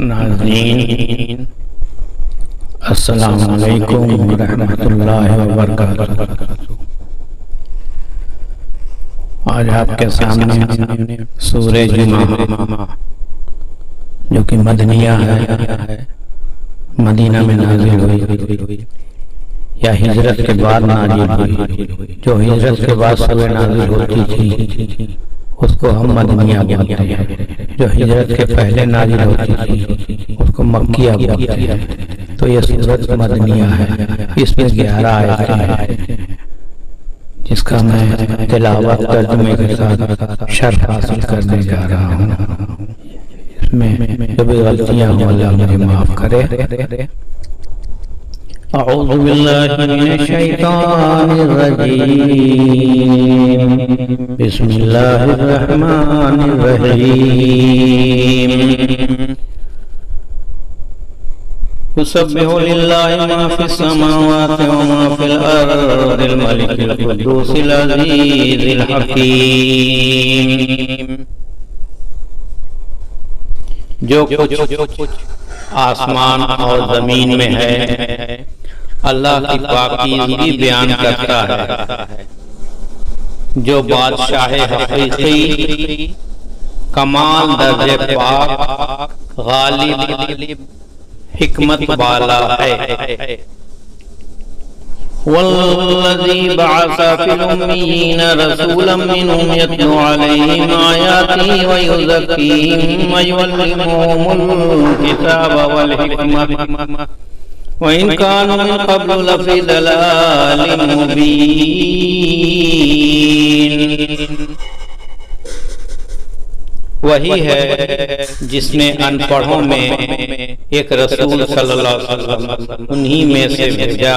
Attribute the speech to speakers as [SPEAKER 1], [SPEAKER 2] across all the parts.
[SPEAKER 1] ناظرین السلام علیکم ورحمۃ اللہ وبرکاتہ۔ آج آپ کے سامنے سورہ جمعہ جو کہ مدنیہ ہے، مدینہ میں نازل ہوئی یا ہجرت کے بعد نازل ہوئی، جو ہجرت کے بعد سورہ نازل ہوتی تھی اس کو ہم مدنیہ بولتے ہیں، جو ہجرت کے پہلے نازل ہوتی تھی اس کو مکیہ بولتے ہیں۔ تو یہ سورۃ مدنیہ ہے، اس میں 11 آیتیں ہیں جس کا میں تلاوت ترجمے کے ساتھ شرح حاصل کرنے جا رہا ہوں۔ اس میں جو بھی غلطیاں ہوں اللہ مجھے معاف کرے۔ اعوذ باللہ من الشیطان الرجیم، بسم اللہ الرحمن الرحیم۔ يسبح لله ما في السماوات وما في الأرض الملك القدوس العزيز الحكيم۔ جو کچھ آسمان اور زمین میں ہے اللہ کی پاکیزگی بیان کرتا ہے، جو بادشاہ حقیقی کمال درجے پاک غالب حکمت والا ہے۔ والذی بعث فی الأمیین رسولا منہم یتلو علیہم آیاتہ ویزکیہم ویعلمہم الکتاب والحکمۃ وإن كانوا من قبل لفی ضلال مبین۔ وہی ہے جس نے ان پڑھوں میں ایک رسول صلی اللہ علیہ وسلم انہی میں سے بھیجا،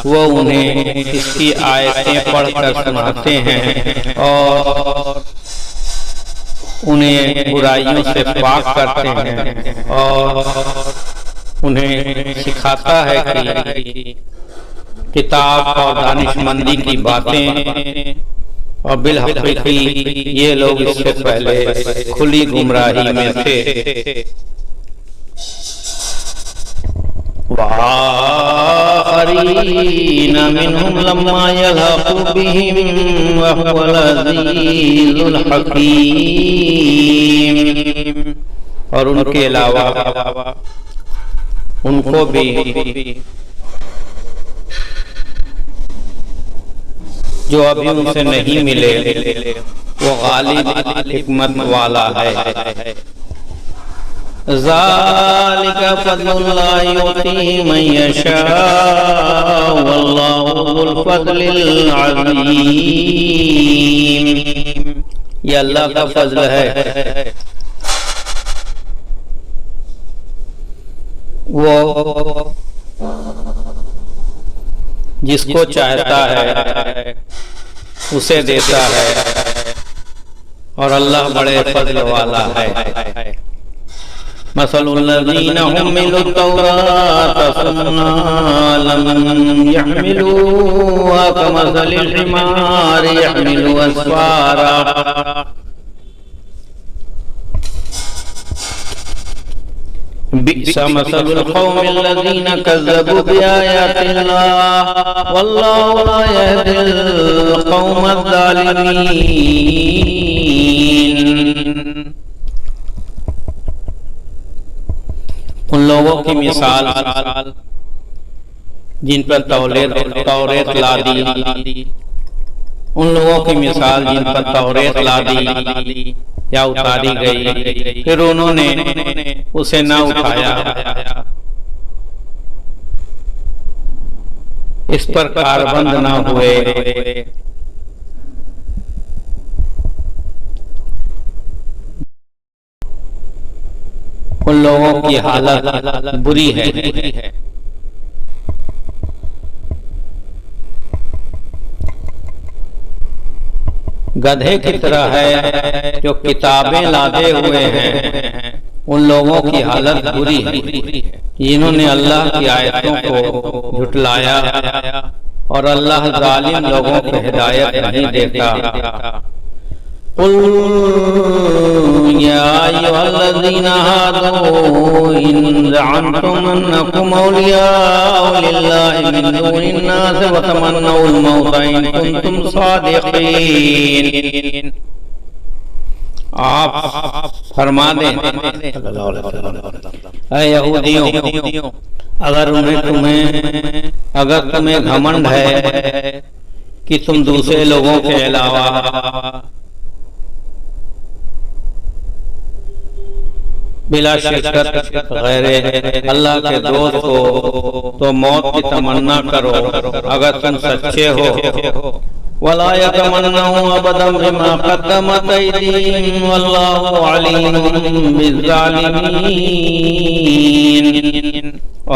[SPEAKER 1] وہ انہیں اس کی آیتیں پڑھ کر سناتے ہیں اور انہیں برائیوں سے پاک کرتے ہیں اور انہیں سکھاتا ہے کہ کتاب اور دانش مندی کی باتیں، اور بالحقیقی یہ لوگ اس سے پہلے کھلی گمراہی میں تھے۔ وَآخَرِينَ مِنْهُمْ لَمَّا يَلْحَقُوا بِهِمْ وَهُوَ الْعَزِيزُ الْحَكِيمُ۔ اور ان کے علاوہ ان کو بھی جو ابھی ان سے نہیں ملے وہ غالب حکمت والا ہے۔ ذالک فضل اللہ یؤتیہ من یشاء واللہ ذو الفضل العظیم۔ یہ اللہ کا فضل ہے، وہ جس کو چاہتا ہے اسے دیتا ہے، اور اللہ بڑے فضل والا ہے۔ مثل الذین حملوا التوراۃ ثم لم يحملوها كمثل الحمار يحمل أسفارا۔ بئس مثل القوم الذين كذبوا بآيات الله والله لا يهدي القوم الظالمين۔ ان لوگوں کی مثال جن پر توریت لا دی، ان لوگوں کی مثال جن پر توریت لا دی یا اتاری گئی، پھر انہوں نے اسے نہ اٹھایا، اس پر کاربند نہ ہوئے، ان لوگوں کی حالت بری ہے۔ گدھے کی طرح ہے جو کتابیں لادے ہوئے ہیں، ان لوگوں کی حالت بری ہے جنہوں نے اللہ کی آیتوں کو جھٹلایا، اور اللہ ظالم لوگوں کو ہدایت نہیں دیتا۔ قل يا أيها الذين هادوا إن زعمتم أنكم أولياء لله من دون الناس وتمنوا الموت إن كنتم صادقين. آپ فرما دیں اے یہودیوں، اگر تمہیں گھمنڈ ہے کہ تم دوسرے لوگوں کے علاوہ بلا شرکت غیر اللہ کے دوست ہو تو موت کی تمنا کرو اگر تم سچے ہو. ولا يتمنوا ابدا بما قدمت ايديهم والله عليم بالظالمين.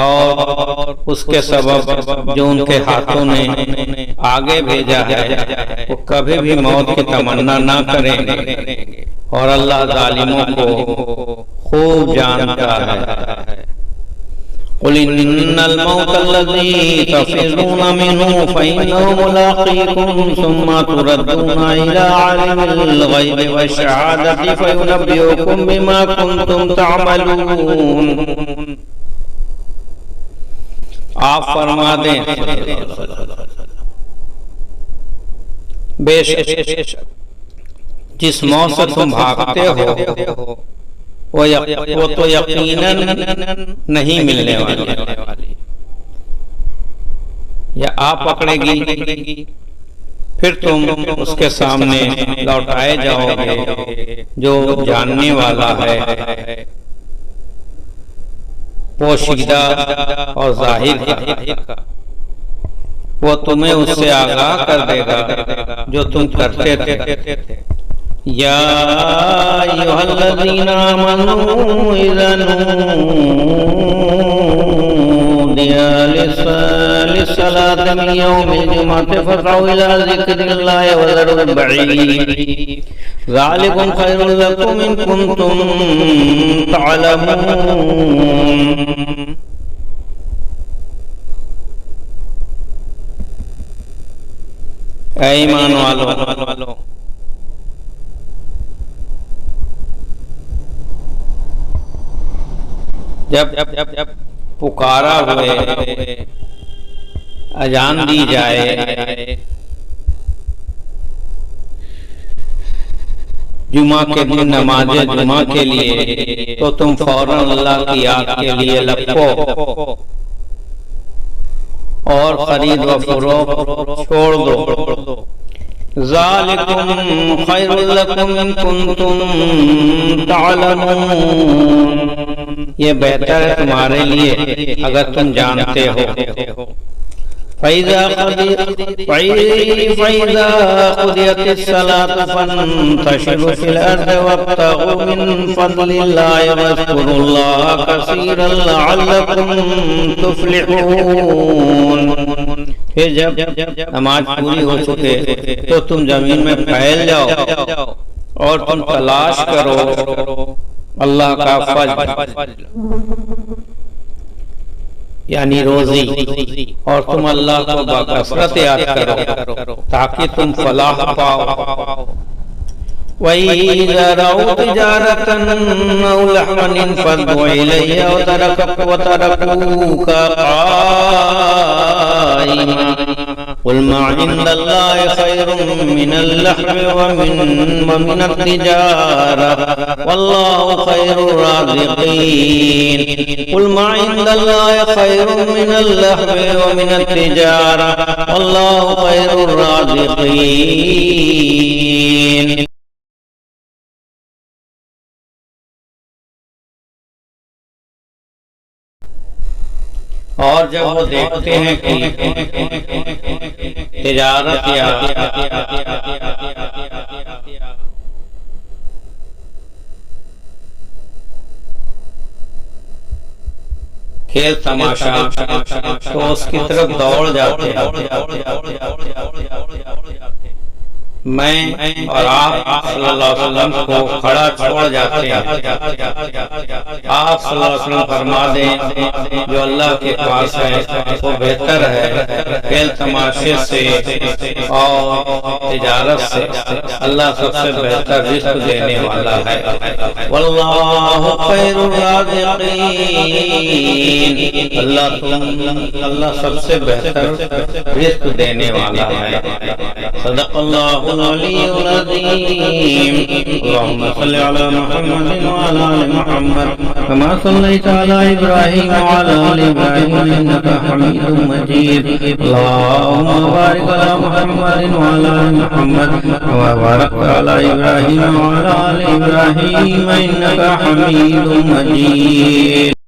[SPEAKER 1] اور اس کے سبب جو ان کے ہاتھوں نے آگے بھیجا ہے وہ کبھی بھی موت کی تمنا نہ کریں گے، اور اللہ ظالموں کو خوب جانتا ہے. قل ان الموت الذي تفرون منه فإنه ملاقيكم ثم تردون إلى عالم الغيب والشهادة فينبئكم بما كنتم تعملون. آپ فرما دیں بے شک جس موت سے تم بھاگتے ہو وہ تو یقیناً نہیں ملنے والی، یا آپ پکڑے گی پھر تم اس کے سامنے لوٹائے جاؤ گے جو جاننے والا ہے، پوشیدہ اور ظاہر کا. وہ تمہیں اس سے آگاہ کر دے گا جو تم کرتے تھے. یا ایھا الذین آمنوا اذا نودی للصلاة من یوم الجمعة فاسعوا الی ذکر اللہ وذروا البیع ذلکم خیر لکم ان کنتم تعلمون. اے ایمان والو، جب پکارا ہوئے اذان دی جائے جمعہ کے دن نماز جمعہ کے لیے تو تم فوراً اللہ کی یاد کے لیے لپو اور خرید و فروخت چھوڑ دو. ذالکم خیر لکم ان کنتم تعلمون. یہ بہتر ہے تمہارے لیے اگر تم جانتے ہو. فَإِذَا قُضِيَتِ الصَّلَاةُ فَانتَشِرُوا فِي الْأَرْضِ وَابْتَغُوا مِن فَضْلِ اللَّهِ وَاذْكُرُوا اللَّهَ كَثِيرًا لَعَلَّكُمْ تُفْلِحُونَ. پھر جب نماز پوری ہو چکے تو تم زمین میں پھیل جاؤ اور تم تلاش کرو اللہ کا فضل یعنی روزی، اور تم اللہ کو بکثرت یاد کرو تاکہ تم فلاح پاؤ. وَإِذَا رَأَوْا تِجَارَةً أَوْ لَهْوًا انفَضُّوا إِلَيْهَا وَتَرَكُوكَ قَائِمًا. قُلْ مَا عِندَ اللَّهِ خَيْرٌ مِّنَ اللَّهْوِ وَمِنَ التِّجَارَةِ وَاللَّهُ خَيْرُ الرَّازِقِينَ. قُلْ مَا عِندَ اللَّهِ خَيْرٌ مِّنَ اللَّهْوِ وَمِنَ التِّجَارَةِ وَاللَّهُ خَيْرُ الرَّازِقِينَ. اور جب وہ دیکھتے ہیں کہ تجارت یا کھیل تماشا تو اس کی طرف دوڑ جاتے ہیں. میں اور آپ صلی اللہ علیہ وسلم کو کھڑا چھوڑ جاتے ہیں، آپ صلی اللہ علیہ وسلم فرما دیں جو اللہ کے پاس ہے وہ بہتر ہے کھیل تماشے سے اور تجارت سے، اللہ سب سے بہتر رزق دینے والا ہے۔ واللہ خیر الرازقین، اللہ سب سے بہتر رزق دینے والا ہے۔ صدق اللہ العلی العظیم۔ اللہم صلی علی محمد وعلی آل محمد کما صلیت علی ابراہیم وعلی آل ابراہیم انک حمید مجید۔ اللہم بارک علی محمد وعلی آل محمد کما بارکت علی ابراہیم وعلی آل ابراہیم انک حمید مجید۔